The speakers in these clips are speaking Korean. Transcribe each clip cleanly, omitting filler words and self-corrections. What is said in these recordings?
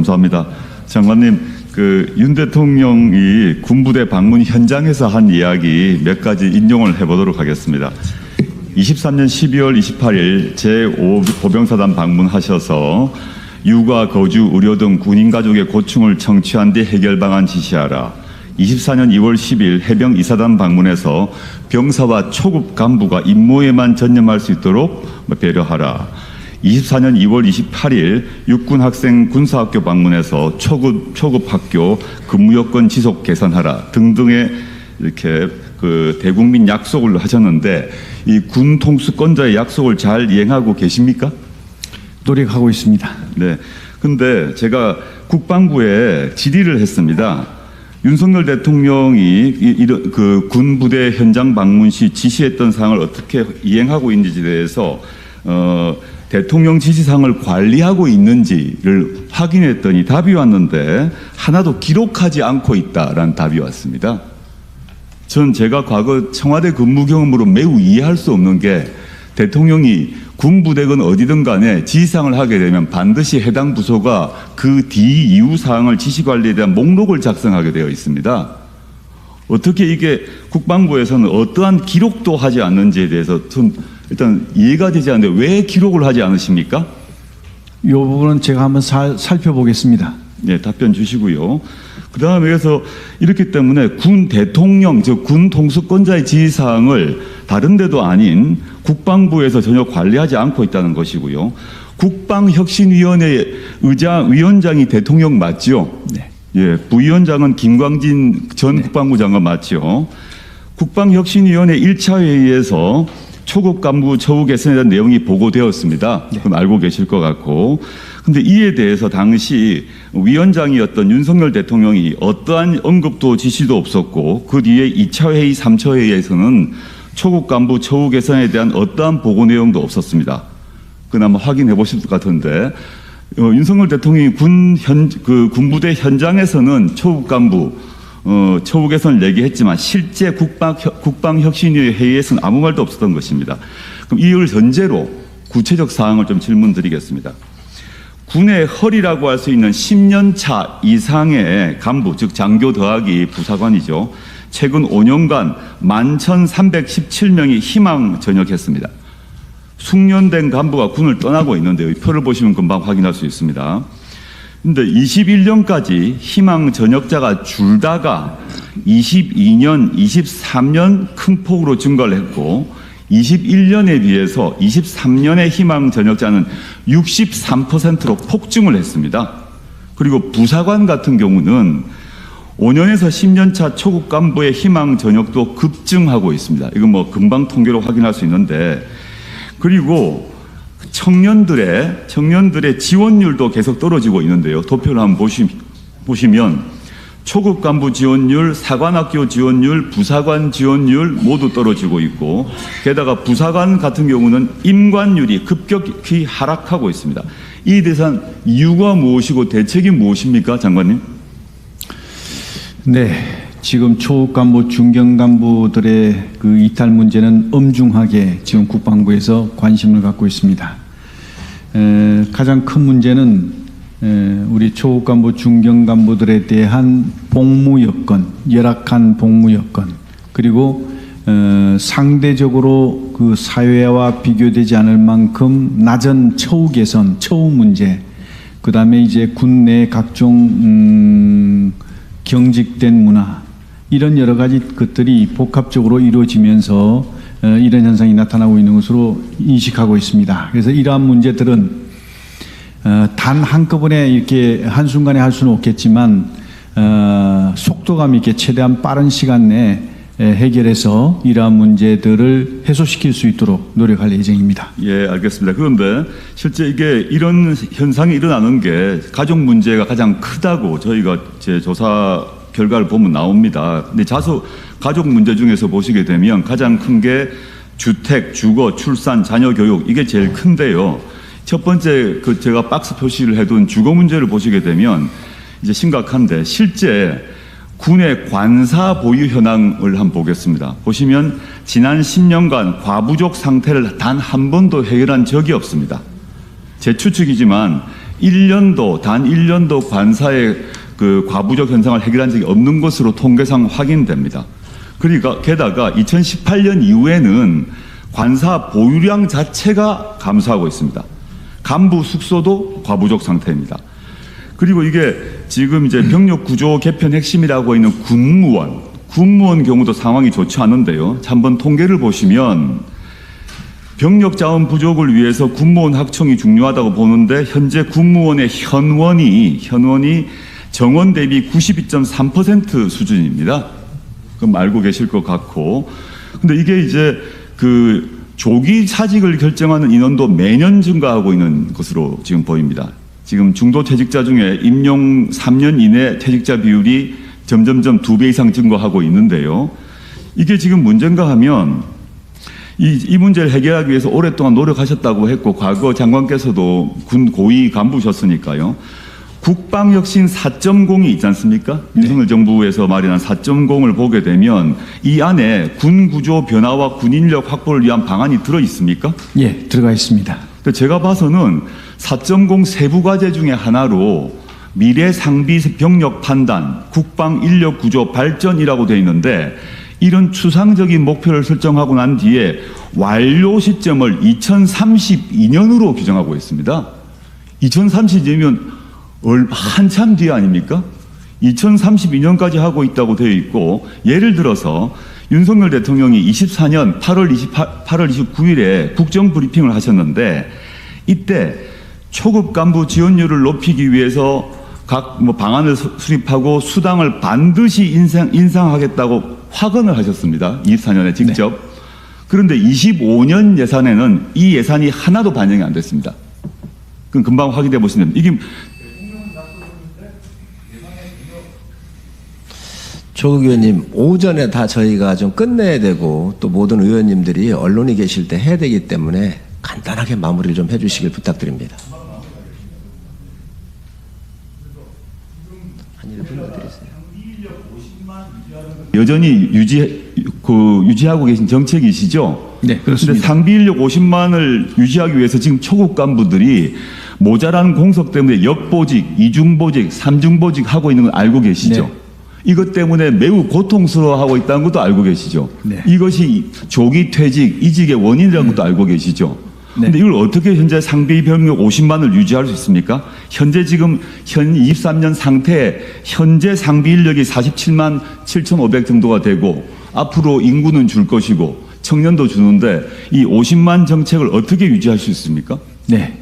감사합니다. 장관님, 윤 대통령이 군부대 방문 현장에서 한 이야기 몇 가지 인용을 해보도록 하겠습니다. 23년 12월 28일 제5보병사단 방문하셔서 육아, 거주, 의료 등 군인 가족의 고충을 청취한 뒤 해결 방안 지시하라. 24년 2월 10일 해병 이사단 방문해서 병사와 초급 간부가 임무에만 전념할 수 있도록 배려하라. 24년 2월 28일 육군 학생 군사학교 방문해서 초급 학교 근무 여건 지속 개선하라 등등의 이렇게 대국민 약속을 하셨는데 이 군 통수권자의 약속을 잘 이행하고 계십니까? 노력하고 있습니다. 네. 근데 제가 국방부에 질의를 했습니다. 윤석열 대통령이 이런 군부대 현장 방문 시 지시했던 사항을 어떻게 이행하고 있는지에 대해서 대통령 지시사항을 관리하고 있는지를 확인했더니 답이 왔는데 하나도 기록하지 않고 있다라는 답이 왔습니다. 전 제가 과거 청와대 근무 경험으로 매우 이해할 수 없는 게 대통령이 군부대건 어디든 간에 지시사항을 하게 되면 반드시 해당 부서가 그 뒤 이후 사항을 지시관리에 대한 목록을 작성하게 되어 있습니다. 어떻게 이게 국방부에서는 어떠한 기록도 하지 않는지에 대해서 전 일단 이해가 되지 않는데 왜 기록을 하지 않으십니까? 이 부분은 제가 한번 살펴보겠습니다. 네, 답변 주시고요. 그 다음에 그래서 이렇기 때문에 군 대통령, 즉 군 통수권자의 지시사항을 다른 데도 아닌 국방부에서 전혀 관리하지 않고 있다는 것이고요. 국방혁신위원회 위원장이 대통령 맞죠? 네. 예, 부위원장은 김광진 전 네. 국방부 장관 맞죠? 국방혁신위원회 1차 회의에서 초급 간부 처우 개선에 대한 내용이 보고되었습니다. 네. 그럼 알고 계실 것 같고. 근데 이에 대해서 당시 위원장이었던 윤석열 대통령이 어떠한 언급도 지시도 없었고 그 뒤에 2차 회의, 3차 회의에서는 초급 간부 처우 개선에 대한 어떠한 보고 내용도 없었습니다. 그나마 확인해 보실 것 같은데 윤석열 대통령이 군부대 현장에서는 초급 간부 처우 개선을 얘기했지만 실제 국방혁신위원회 회의에서는 아무 말도 없었던 것입니다. 그럼 이를 전제로 구체적 사항을 좀 질문드리겠습니다. 군의 허리라고 할 수 있는 10년 차 이상의 간부, 즉 장교 더하기 부사관이죠. 최근 5년간 11,317명이 희망 전역했습니다. 숙련된 간부가 군을 떠나고 있는데요. 이 표를 보시면 금방 확인할 수 있습니다. 근데 21년까지 희망 전역자가 줄다가 22년, 23년 큰 폭으로 증가를 했고 21년에 비해서 23년의 희망 전역자는 63%로 폭증을 했습니다. 그리고 부사관 같은 경우는 5년에서 10년 차 초급 간부의 희망 전역도 급증하고 있습니다. 이건 뭐 금방 통계로 확인할 수 있는데 그리고 청년들의 지원율도 계속 떨어지고 있는데요. 도표를 한번 보시면 초급 간부 지원율, 사관학교 지원율, 부사관 지원율 모두 떨어지고 있고 게다가 부사관 같은 경우는 임관율이 급격히 하락하고 있습니다. 이에 대한 이유가 무엇이고 대책이 무엇입니까, 장관님? 네, 지금 초급 간부, 중견 간부들의 이탈 문제는 엄중하게 지금 국방부에서 관심을 갖고 있습니다. 가장 큰 문제는 우리 초급 간부, 중견 간부들에 대한 복무 여건, 열악한 복무 여건, 그리고 상대적으로 사회와 비교되지 않을 만큼 낮은 처우 개선, 처우 문제, 그 다음에 이제 군내 각종 경직된 문화, 이런 여러 가지 것들이 복합적으로 이루어지면서 이런 현상이 나타나고 있는 것으로 인식하고 있습니다. 그래서 이러한 문제들은 단 한꺼번에 이렇게 한순간에 할 수는 없겠지만 속도감 있게 최대한 빠른 시간 내에 해결해서 이러한 문제들을 해소시킬 수 있도록 노력할 예정입니다. 예, 알겠습니다. 그런데 실제 이게 이런 현상이 일어나는 게 가족 문제가 가장 크다고 저희가 제 조사 결과를 보면 나옵니다. 근데 가족 문제 중에서 보시게 되면 가장 큰 게 주택, 주거, 출산, 자녀 교육 이게 제일 큰데요. 첫 번째 제가 박스 표시를 해둔 주거 문제를 보시게 되면 이제 심각한데 실제 군의 관사 보유 현황을 한번 보겠습니다. 보시면 지난 10년간 과부족 상태를 단 한 번도 해결한 적이 없습니다. 제 추측이지만 단 1년도 관사의 그 과부족 현상을 해결한 적이 없는 것으로 통계상 확인됩니다. 그러니까 게다가 2018년 이후에는 관사 보유량 자체가 감소하고 있습니다. 간부 숙소도 과부족 상태입니다. 그리고 이게 지금 이제 병력 구조 개편 핵심이라고 있는 군무원 경우도 상황이 좋지 않은데요. 한번 통계를 보시면 병력 자원 부족을 위해서 군무원 확충이 중요하다고 보는데 현재 군무원의 현원이 정원 대비 92.3% 수준입니다. 그럼 알고 계실 것 같고. 근데 이게 이제 그 조기 사직을 결정하는 인원도 매년 증가하고 있는 것으로 지금 보입니다. 지금 중도 퇴직자 중에 임용 3년 이내 퇴직자 비율이 점점점 2배 이상 증가하고 있는데요. 이게 지금 문제인가 하면 이 문제를 해결하기 위해서 오랫동안 노력하셨다고 했고 과거 장관께서도 군 고위 간부셨으니까요. 국방혁신 4.0이 있지 않습니까? 네. 윤석열 정부에서 마련한 4.0을 보게 되면 이 안에 군 구조 변화와 군 인력 확보를 위한 방안이 들어 있습니까? 예, 들어가 있습니다. 제가 봐서는 4.0 세부 과제 중에 하나로 미래 상비 병력 판단, 국방 인력 구조 발전이라고 되어 있는데 이런 추상적인 목표를 설정하고 난 뒤에 완료 시점을 2032년으로 규정하고 있습니다. 2032년이면 한참 뒤 아닙니까? 2032년까지 하고 있다고 되어 있고 예를 들어서 윤석열 대통령이 24년 8월 29일에 국정브리핑을 하셨는데 이때 초급 간부 지원율을 높이기 위해서 각 방안을 수립하고 수당을 반드시 인상하겠다고 확언을 하셨습니다. 24년에 직접. 네. 그런데 25년 예산에는 이 예산이 하나도 반영이 안 됐습니다. 그럼 금방 확인해 보시면 이게 조국 의원님, 오전에 다 저희가 좀 끝내야 되고 또 모든 의원님들이 언론에 계실 때 해야 되기 때문에 간단하게 마무리를 좀 해주시길 부탁드립니다. 한 1분 더 드리세요. 여전히 유지하고 계신 정책이시죠? 네, 그렇습니다. 근데 상비 인력 50만을 유지하기 위해서 지금 초급 간부들이 모자란 공석 때문에 역보직, 이중보직, 삼중보직 하고 있는 걸 알고 계시죠? 네. 이것 때문에 매우 고통스러워하고 있다는 것도 알고 계시죠? 네. 이것이 조기 퇴직, 이직의 원인이라는 것도 알고 계시죠? 네. 근데 이걸 어떻게 현재 상비 병력 50만을 유지할 수 있습니까? 현재 지금 23년 상태에 현재 상비 인력이 47만 7,500 정도가 되고 앞으로 인구는 줄 것이고 청년도 주는데 이 50만 정책을 어떻게 유지할 수 있습니까? 네.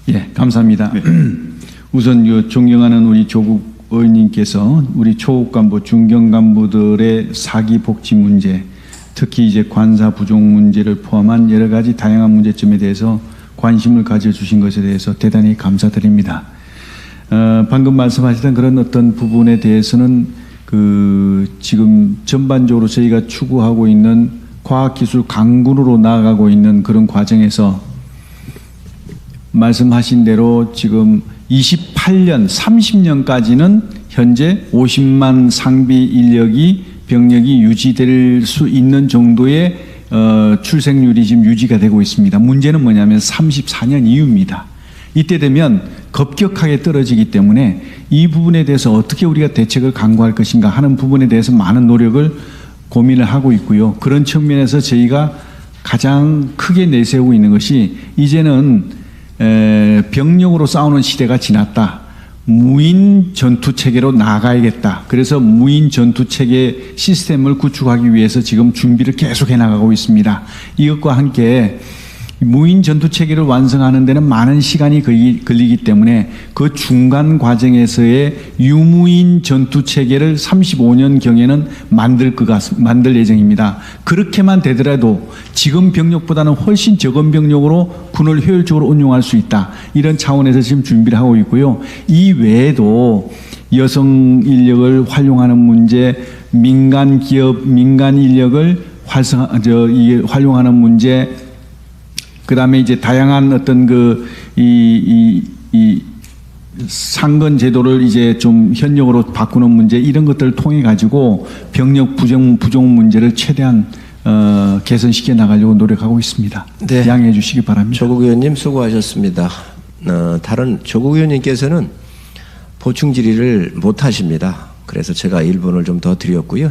예, 감사합니다. 네. 우선 존경하는 우리 조국 의원님께서 우리 초급 간부, 중견 간부들의 사기 복지 문제, 특히 이제 관사 부족 문제를 포함한 여러 가지 다양한 문제점에 대해서 관심을 가져주신 것에 대해서 대단히 감사드립니다. 방금 말씀하셨던 그런 어떤 부분에 대해서는 지금 전반적으로 저희가 추구하고 있는 과학기술 강군으로 나아가고 있는 그런 과정에서 말씀하신 대로 지금 28년, 30년까지는 현재 50만 상비 인력이 병력이 유지될 수 있는 정도의 출생률이 지금 유지가 되고 있습니다. 문제는 뭐냐면 34년 이후입니다. 이때 되면 급격하게 떨어지기 때문에 이 부분에 대해서 어떻게 우리가 대책을 강구할 것인가 하는 부분에 대해서 많은 노력을 고민을 하고 있고요. 그런 측면에서 저희가 가장 크게 내세우고 있는 것이 이제는 병력으로 싸우는 시대가 지났다. 무인 전투 체계로 나가야겠다. 그래서 무인 전투 체계 시스템을 구축하기 위해서 지금 준비를 계속해 나가고 있습니다. 이것과 함께 무인 전투 체계를 완성하는 데는 많은 시간이 걸리기 때문에 그 중간 과정에서의 유무인 전투 체계를 35년 경에는 만들 예정입니다. 그렇게만 되더라도 지금 병력보다는 훨씬 적은 병력으로 군을 효율적으로 운용할 수 있다. 이런 차원에서 지금 준비를 하고 있고요. 이 외에도 여성 인력을 활용하는 문제, 민간 기업, 민간 인력을 활용하는 문제, 그 다음에 이제 다양한 어떤 상근 제도를 이제 좀 현역으로 바꾸는 문제, 이런 것들을 통해 가지고 병력 부족 문제를 최대한 개선시켜 나가려고 노력하고 있습니다. 네. 양해해 주시기 바랍니다. 조국 의원님 수고하셨습니다. 다른 조국 의원님께서는 보충 질의를 못 하십니다. 그래서 제가 1분을 좀 더 드렸고요.